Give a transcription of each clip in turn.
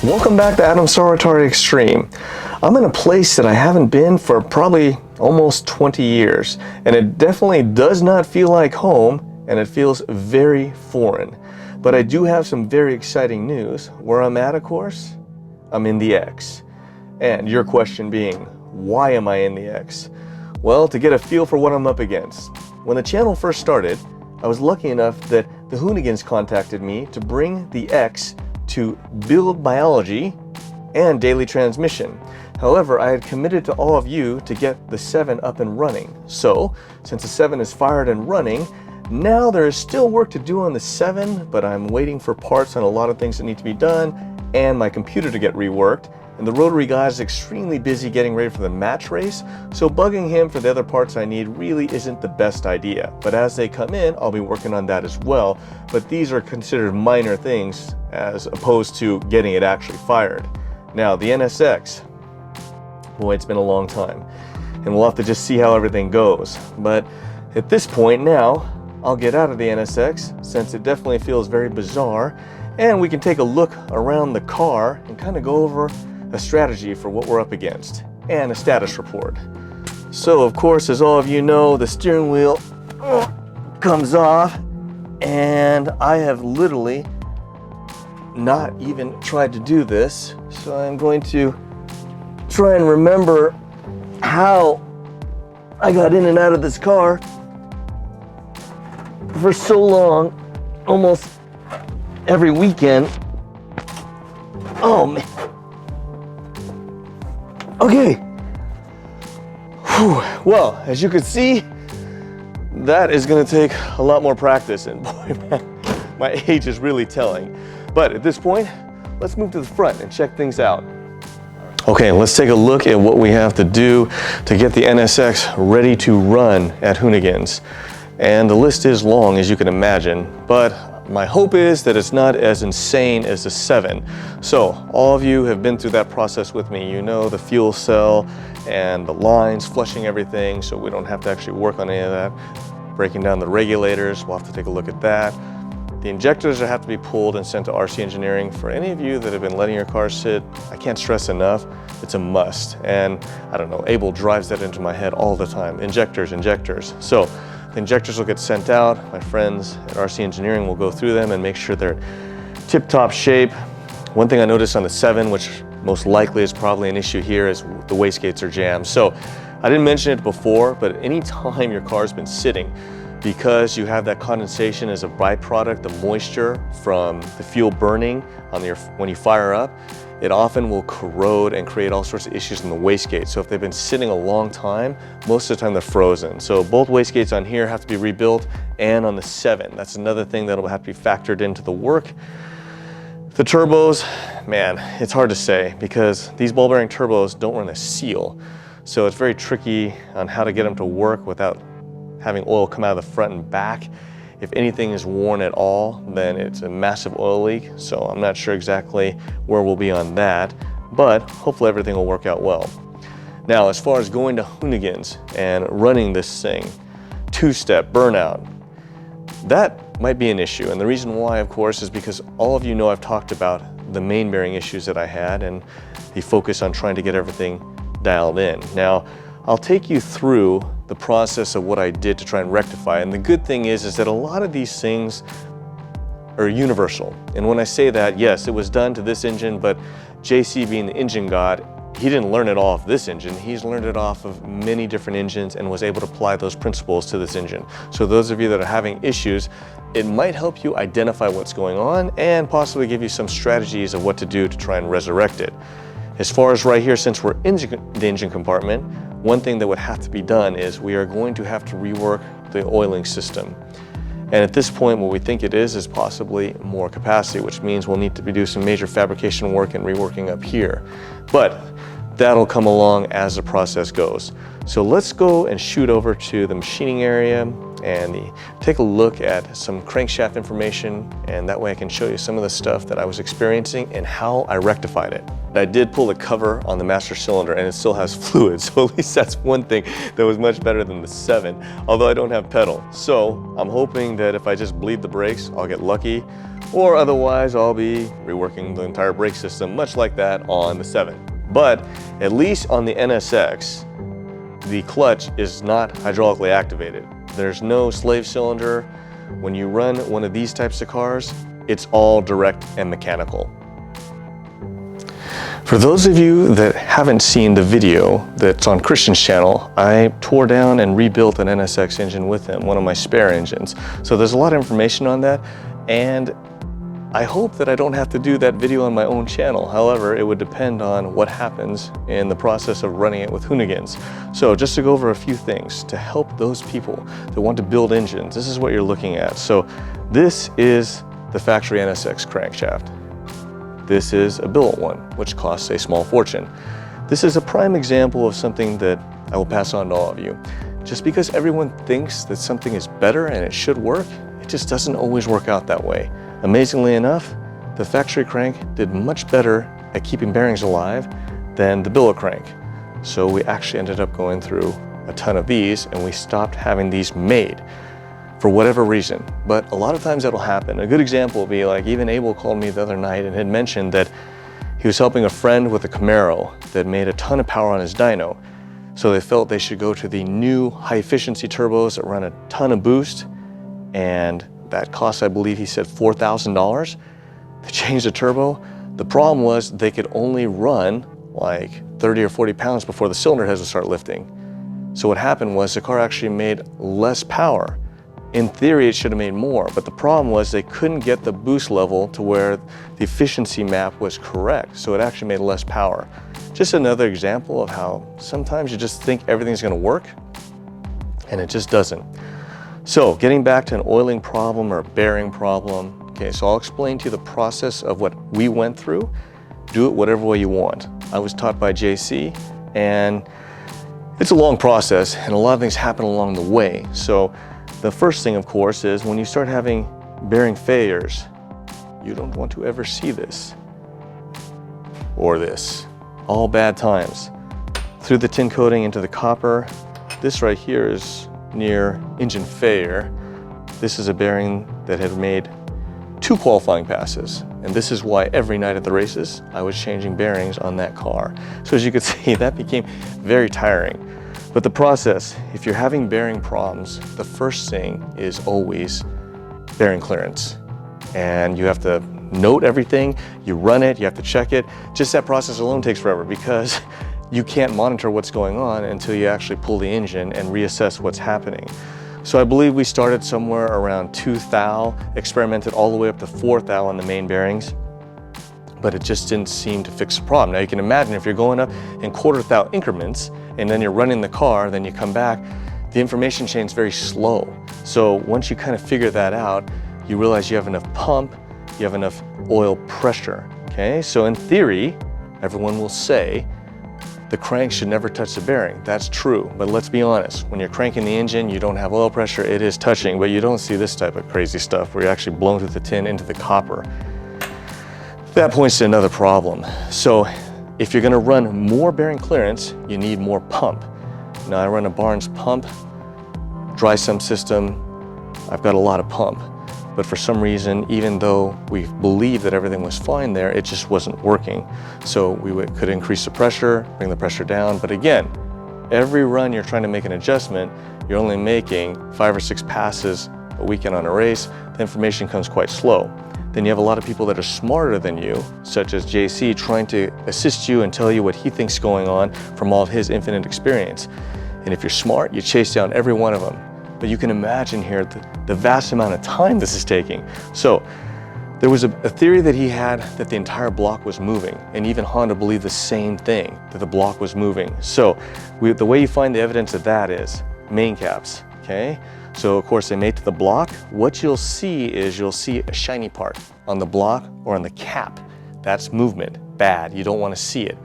Welcome back to Saruwatari Xtreme. I'm in a place that I haven't been for probably almost 20 years, and it definitely does not feel like home, and it feels very foreign. But I do have some very exciting news. Where I'm at, of course, I'm in the X. And your question being, why am I in the X? Well, to get a feel for what I'm up against. When the channel first started, I was lucky enough that the Hoonigans contacted me to bring the X to build biology and daily transmission. However, I had committed to all of you to get the 7 up and running. So, since the 7 is fired and running, now there is still work to do on the 7, but I'm waiting for parts on a lot of things that need to be done and my computer to get reworked. And the rotary guy is extremely busy getting ready for the match race, so bugging him for the other parts I need really isn't the best idea. But as they come in, I'll be working on that as well. But these are considered minor things as opposed to getting it actually fired. Now, the NSX, boy, it's been a long time. And we'll have to just see how everything goes. But at this point now, I'll get out of the NSX since it definitely feels very bizarre. And we can take a look around the car and kind of go over a strategy for what we're up against and a status report. So of course, as all of you know, the steering wheel comes off, and I have literally not even tried to do this. So I'm going to try and remember how I got in and out of this car for so long, almost every weekend. Oh man. Okay. Whew. Well, as you can see, that is going to take a lot more practice, and boy, man, my age is really telling. But at this point, let's move to the front and check things out. Okay, let's take a look at what we have to do to get the NSX ready to run at Hoonigan's. And the list is long, as you can imagine, but my hope is that it's not as insane as the 7. So all of you have been through that process with me. You know the fuel cell and the lines, flushing everything, so we don't have to actually work on any of that. Breaking down the regulators, we'll have to take a look at that. The injectors have to be pulled and sent to RC Engineering. For any of you that have been letting your car sit, I can't stress enough, it's a must. And I don't know, Abel drives that into my head all the time. Injectors, injectors. So the injectors will get sent out. My friends at RC Engineering will go through them and make sure they're tip-top shape. One thing I noticed on the 7, which most likely is probably an issue here, is the wastegates are jammed. So I didn't mention it before, but anytime your car's been sitting, because you have that condensation as a byproduct, the moisture from the fuel burning on when you fire up, it often will corrode and create all sorts of issues in the wastegate. So if they've been sitting a long time, most of the time they're frozen. So both wastegates on here have to be rebuilt, and on the 7. That's another thing that'll have to be factored into the work. The turbos, man, it's hard to say because these ball bearing turbos don't run a seal. So it's very tricky on how to get them to work without having oil come out of the front and back. If anything is worn at all, then it's a massive oil leak. So I'm not sure exactly where we'll be on that, but hopefully everything will work out well. Now, as far as going to Hoonigan's and running this thing, 2-step burnout, that might be an issue. And the reason why, of course, is because all of you know I've talked about the main bearing issues that I had and the focus on trying to get everything dialed in. Now, I'll take you through the process of what I did to try and rectify. And the good thing is that a lot of these things are universal. And when I say that, yes, it was done to this engine, but JC being the engine god, he didn't learn it off this engine. He's learned it off of many different engines and was able to apply those principles to this engine. So those of you that are having issues, it might help you identify what's going on and possibly give you some strategies of what to do to try and resurrect it. As far as right here, since we're in the engine compartment, one thing that would have to be done is we are going to have to rework the oiling system. And at this point, what we think it is possibly more capacity, which means we'll need to do some major fabrication work and reworking up here. But that'll come along as the process goes. So let's go and shoot over to the machining area and take a look at some crankshaft information, and that way I can show you some of the stuff that I was experiencing and how I rectified it. I did pull the cover on the master cylinder and it still has fluid, so at least that's one thing that was much better than the 7, although I don't have pedal. So I'm hoping that if I just bleed the brakes, I'll get lucky, or otherwise I'll be reworking the entire brake system, much like that on the 7. But at least on the NSX, the clutch is not hydraulically activated. There's no slave cylinder. When you run one of these types of cars, it's all direct and mechanical. For those of you that haven't seen the video that's on Christian's channel, I tore down and rebuilt an NSX engine with him, one of my spare engines. So there's a lot of information on that, and I hope that I don't have to do that video on my own channel. However, it would depend on what happens in the process of running it with Hoonigans. So just to go over a few things to help those people that want to build engines, this is what you're looking at. So this is the factory NSX crankshaft. This is a billet one, which costs a small fortune. This is a prime example of something that I will pass on to all of you. Just because everyone thinks that something is better and it should work, it just doesn't always work out that way. Amazingly enough, the factory crank did much better at keeping bearings alive than the billet crank. So we actually ended up going through a ton of these, and we stopped having these made for whatever reason. But a lot of times that'll happen. A good example would be like, even Abel called me the other night and had mentioned that he was helping a friend with a Camaro that made a ton of power on his dyno. So they felt they should go to the new high efficiency turbos that run a ton of boost, and that cost, I believe he said, $4,000 to change the turbo. The problem was they could only run like 30 or 40 pounds before the cylinder heads would start lifting. So what happened was the car actually made less power. In theory, it should have made more, but the problem was they couldn't get the boost level to where the efficiency map was correct, so it actually made less power. Just another example of how sometimes you just think everything's gonna work, and it just doesn't. So getting back to an oiling problem or a bearing problem, okay, so I'll explain to you the process of what we went through. Do it whatever way you want. I was taught by JC, and it's a long process, and a lot of things happen along the way. So the first thing, of course, is when you start having bearing failures, you don't want to ever see this or this. All bad times. Through the tin coating into the copper, this right here is near engine failure. This is a bearing that had made 2 qualifying passes, and this is why every night at the races I was changing bearings on that car. So as you can see, that became very tiring. But the process, if you're having bearing problems, the first thing is always bearing clearance. And you have to note everything, you run it, you have to check it. Just that process alone takes forever because you can't monitor what's going on until you actually pull the engine and reassess what's happening. So I believe we started somewhere around 2 thou, experimented all the way up to 4 thou on the main bearings, but it just didn't seem to fix the problem. Now you can imagine if you're going up in 1/4 thou increments and then you're running the car, then you come back, the information chain is very slow. So once you kind of figure that out, you realize you have enough pump, you have enough oil pressure, okay? So in theory, everyone will say the crank should never touch the bearing. That's true, but let's be honest. When you're cranking the engine, you don't have oil pressure, it is touching, but you don't see this type of crazy stuff where you're actually blown through the tin into the copper. That points to another problem. So if you're gonna run more bearing clearance, you need more pump. Now I run a Barnes pump, dry sump system, I've got a lot of pump. But for some reason, even though we believed that everything was fine there, it just wasn't working. So we could increase the pressure, bring the pressure down. But again, every run you're trying to make an adjustment, you're only making 5 or 6 passes a weekend on a race. The information comes quite slow. Then you have a lot of people that are smarter than you, such as JC, trying to assist you and tell you what he thinks is going on from all of his infinite experience. And if you're smart, you chase down every one of them. But you can imagine here the vast amount of time this is taking. So there was a theory that he had that the entire block was moving, and even Honda believed the same thing, that the block was moving. So the way you find the evidence of that is main caps, okay? So of course they mate to the block. What you'll see is you'll see a shiny part on the block or on the cap. That's movement, bad, you don't want to see it.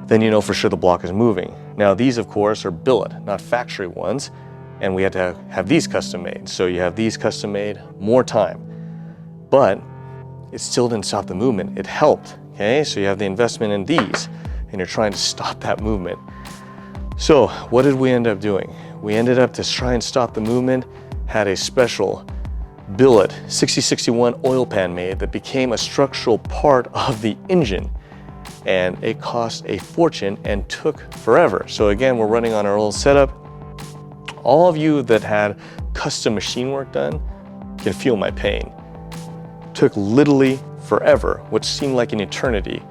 Then you know for sure the block is moving. Now these of course are billet, not factory ones, and we had to have these custom made. So you have these custom made, more time. But it still didn't stop the movement, it helped, okay? So you have the investment in these, and you're trying to stop that movement. So what did we end up doing? We ended up to try and stop the movement, had a special billet 6061 oil pan made that became a structural part of the engine. And it cost a fortune and took forever. So again, we're running on our old setup. All of you that had custom machine work done can feel my pain. Took literally forever, which seemed like an eternity.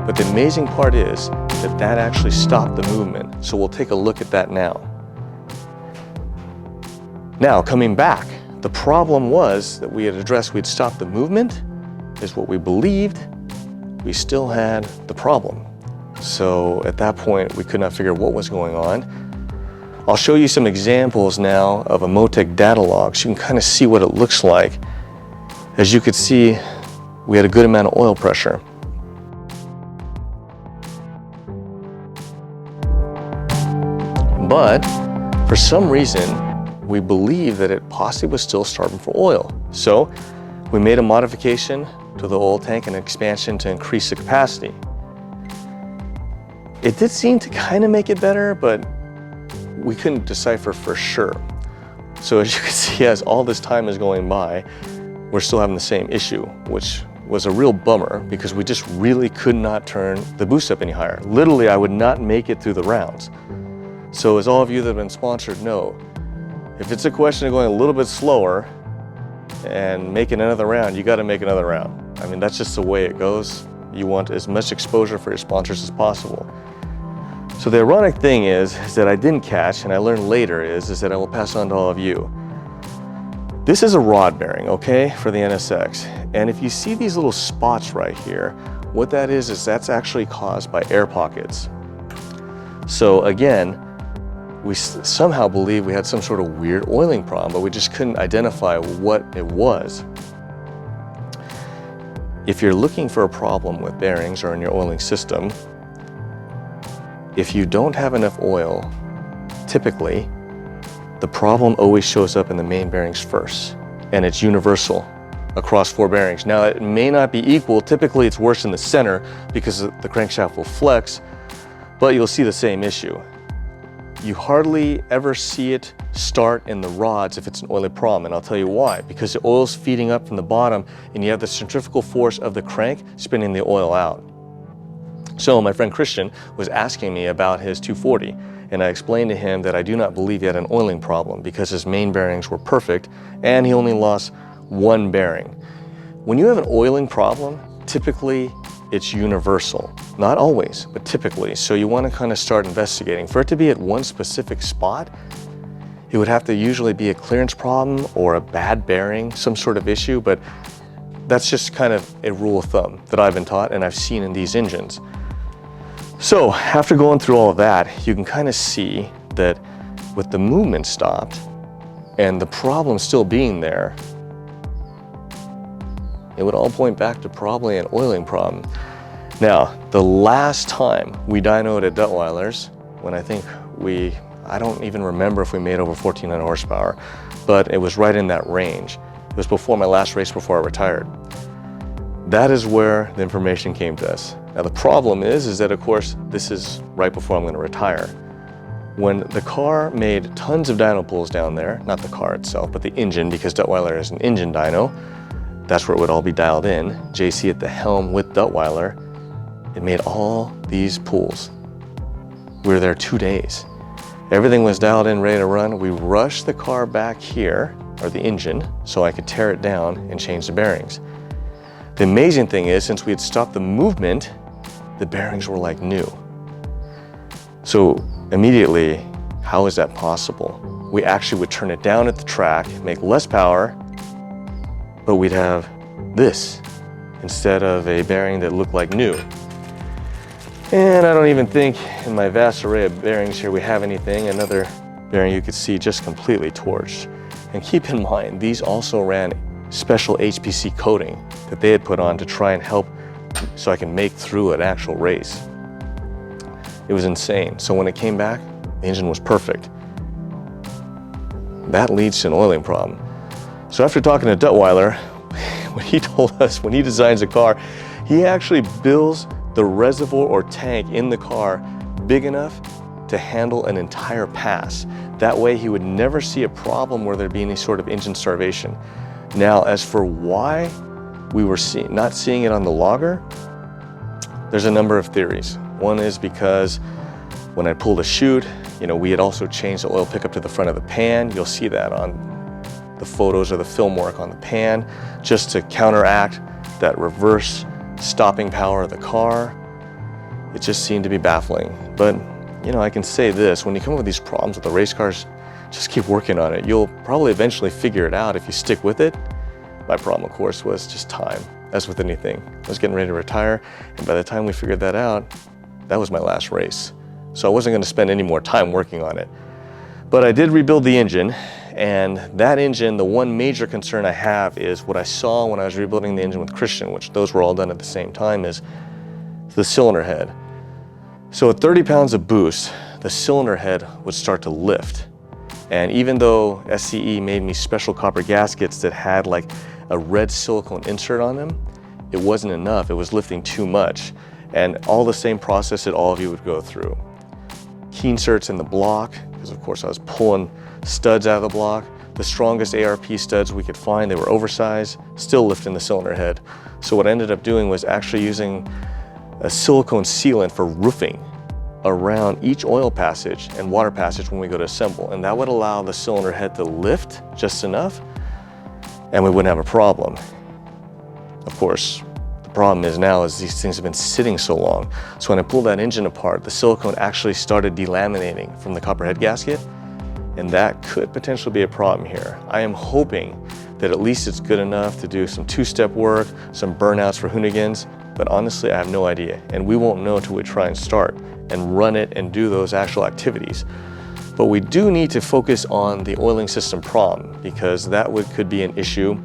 But the amazing part is that that actually stopped the movement. So we'll take a look at that now. Now, coming back, the problem was that we had addressed we'd stopped the movement, is what we believed. We still had the problem. So at that point, we could not figure out what was going on. I'll show you some examples now of a Motec Datalog so you can kind of see what it looks like. As you could see, we had a good amount of oil pressure. But for some reason, we believe that it possibly was still starving for oil. So we made a modification to the oil tank and an expansion to increase the capacity. It did seem to kind of make it better, but we couldn't decipher for sure. So as you can see, as all this time is going by, we're still having the same issue, which was a real bummer because we just really could not turn the boost up any higher. Literally, I would not make it through the rounds. So as all of you that have been sponsored know, if it's a question of going a little bit slower and making another round, you got to make another round. I mean, that's just the way it goes. You want as much exposure for your sponsors as possible. So the ironic thing is that I didn't catch, and I learned later is that I will pass on to all of you. This is a rod bearing, okay, for the NSX. And if you see these little spots right here, what that is that's actually caused by air pockets. So again, we somehow believe we had some sort of weird oiling problem, but we just couldn't identify what it was. If you're looking for a problem with bearings or in your oiling system, if you don't have enough oil, typically, the problem always shows up in the main bearings first, and it's universal across 4 bearings. Now, it may not be equal. Typically, it's worse in the center because the crankshaft will flex, but you'll see the same issue. You hardly ever see it start in the rods if it's an oily problem, and I'll tell you why. Because the oil's feeding up from the bottom and you have the centrifugal force of the crank spinning the oil out. So my friend Christian was asking me about his 240, and I explained to him that I do not believe he had an oiling problem because his main bearings were perfect and he only lost 1 bearing. When you have an oiling problem, typically it's universal. Not always, but typically. So you want to kind of start investigating. For it to be at one specific spot, it would have to usually be a clearance problem or a bad bearing, some sort of issue, but that's just kind of a rule of thumb that I've been taught and I've seen in these engines. So after going through all of that, you can kind of see that with the movement stopped and the problem still being there, it would all point back to probably an oiling problem. Now, the last time we dynoed at Duttweiler's, when I don't even remember if we made over 1400 horsepower, but it was right in that range. It was before my last race before I retired. That is where the information came to us. Now the problem is that of course, this is right before I'm going to retire. When the car made tons of dyno pulls down there, not the car itself, but the engine, because Duttweiler is an engine dyno, that's where it would all be dialed in. JC at the helm with Duttweiler, it made all these pulls. We were there 2 days. Everything was dialed in, ready to run. We rushed the car back here, or the engine, so I could tear it down and change the bearings. The amazing thing is, since we had stopped the movement, the bearings were like new. So immediately, how is that possible? We actually would turn it down at the track, make less power, but we'd have this instead of a bearing that looked like new. And I don't even think in my vast array of bearings here we have anything. Another bearing you could see just completely torched. And keep in mind, these also ran special HPC coating that they had put on to try and help so I can make through an actual race. It was insane. So when it came back, the engine was perfect. That leads to an oiling problem. So after talking to Duttweiler, when he told us when he designs a car, he actually builds the reservoir or tank in the car big enough to handle an entire pass. That way he would never see a problem where there'd be any sort of engine starvation. Now, as for why we were not seeing it on the logger, there's a number of theories. One is because when I pulled a chute, we had also changed the oil pickup to the front of the pan. You'll see that on the photos or the film work on the pan, just to counteract that reverse stopping power of the car. It just seemed to be baffling. But I can say this, when you come up with these problems with the race cars, just keep working on it. You'll probably eventually figure it out if you stick with it. My problem, of course, was just time, as with anything. I was getting ready to retire, and by the time we figured that out, that was my last race. So I wasn't gonna spend any more time working on it. But I did rebuild the engine, and that engine, the one major concern I have is what I saw when I was rebuilding the engine with Christian, which those were all done at the same time, is the cylinder head. So at 30 pounds of boost, the cylinder head would start to lift. And even though SCE made me special copper gaskets that had like a red silicone insert on them, it wasn't enough. It was lifting too much. And all the same process that all of you would go through. Key inserts in the block, because of course I was pulling studs out of the block. The strongest ARP studs we could find, they were oversized, still lifting the cylinder head. So what I ended up doing was actually using a silicone sealant for roofing around each oil passage and water passage when we go to assemble. And that would allow the cylinder head to lift just enough and we wouldn't have a problem. Of course, the problem is now is these things have been sitting so long. So when I pulled that engine apart, the silicone actually started delaminating from the copper head gasket, and that could potentially be a problem here. I am hoping that at least it's good enough to do some two-step work, some burnouts for Hoonigans, but honestly, I have no idea. And we won't know until we try and start and run it and do those actual activities. But we do need to focus on the oiling system problem, because that could be an issue,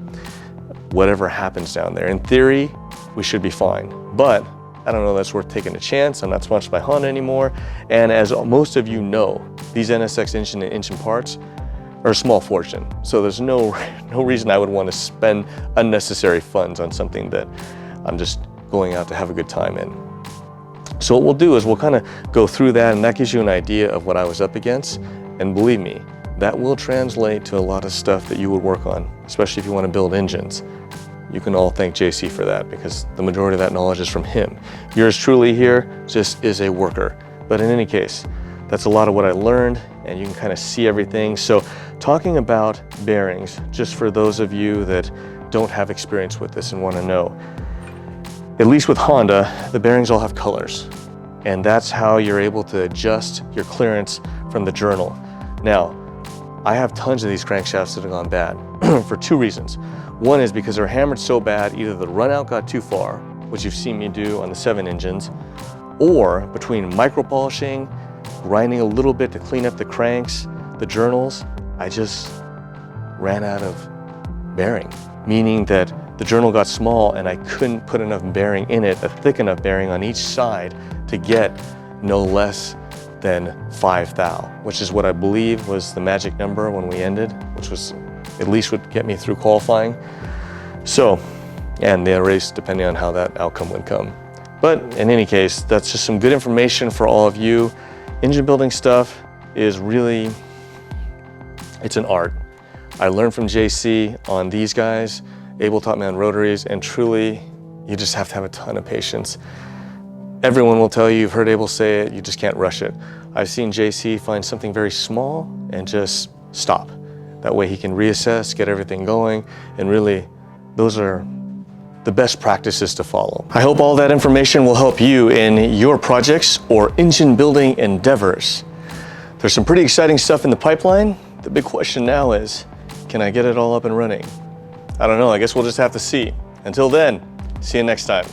whatever happens down there. In theory, we should be fine, but I don't know that's worth taking a chance. I'm not sponsored by Honda anymore. And as most of you know, these NSX engine and engine parts are a small fortune. So there's no reason I would want to spend unnecessary funds on something that I'm just going out to have a good time in. So what we'll do is we'll kind of go through that, and that gives you an idea of what I was up against. And believe me, that will translate to a lot of stuff that you would work on, especially if you want to build engines. You can all thank JC for that, because the majority of that knowledge is from him. Yours truly here just is a worker. But in any case, that's a lot of what I learned, and you can kind of see everything. So talking about bearings, just for those of you that don't have experience with this and want to know, at least with Honda, the bearings all have colors, and that's how you're able to adjust your clearance from the journal. Now, I have tons of these crankshafts that have gone bad for two reasons. One is because they're hammered so bad, either the run out got too far, which you've seen me do on the 7 engines, or between micro polishing, grinding a little bit to clean up the cranks, the journals, I just ran out of bearing, meaning that the journal got small and I couldn't put enough bearing in it, a thick enough bearing on each side to get no less than 5 thou, which is what I believe was the magic number when we ended, which was at least would get me through qualifying. So, and the race depending on how that outcome would come. But in any case, that's just some good information for all of you. Engine building stuff is really, it's an art. I learned from JC on these guys. Abel taught me on rotaries, and truly, you just have to have a ton of patience. Everyone will tell you, you've heard Abel say it, you just can't rush it. I've seen JC find something very small and just stop. That way he can reassess, get everything going, and really, those are the best practices to follow. I hope all that information will help you in your projects or engine building endeavors. There's some pretty exciting stuff in the pipeline. The big question now is, can I get it all up and running? I don't know, I guess we'll just have to see. Until then, see you next time.